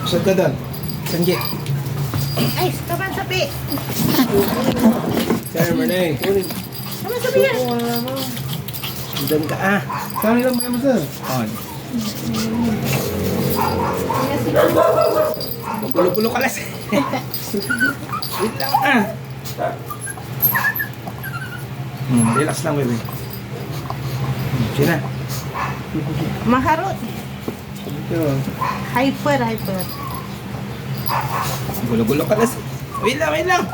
Saan ka doon? Sanji. Ay, kaman sabi. Sir, Manay. Kaman sabi yan. Doon ka ah. Saan lang mo sir? On. Magpulo-pulo ka lang. Wait lang ah. Relax lang, baby. Sina? Maharot. Ito. Hyper. Gulo-gulo ka lang. Wait lang.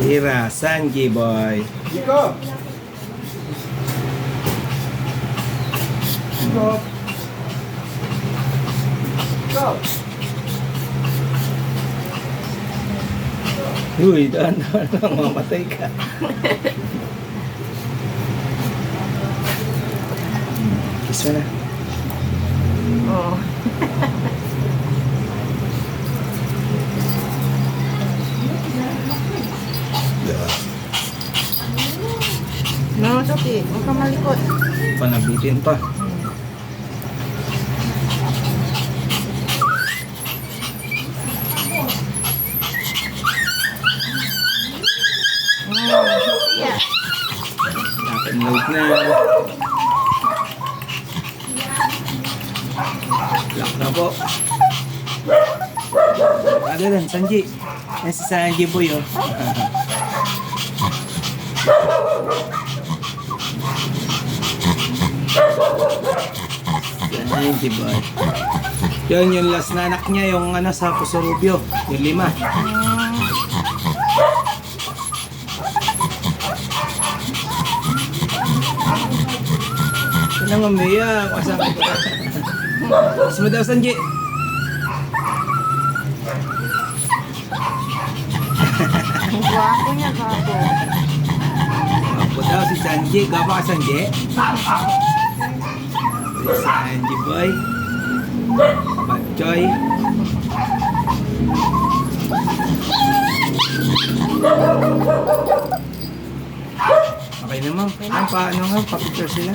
Tira, Sanji boy. Go. Uy, dahan-dahan lang, mamatay ka. Kiss mo na. Oh. No, sabi. Huwag ka malikot. Panabitin pa. Yeah. Akin load na. Lock na po. Ano lang, Sanji. Yan si Sanji boy oh. Sanji boy. Yun yung last na anak niya, yung ano sa Puso-Rubio. Yung 5. Ano mamaya, masakit ka. Kiss mo daw, Sanji. Ang gwapo niya, gwapo. Ako daw si Sanji. Gapa ka, Sanji? Si Sanji boy. Batchoy. Okay naman. Paano nga? Papicture sila.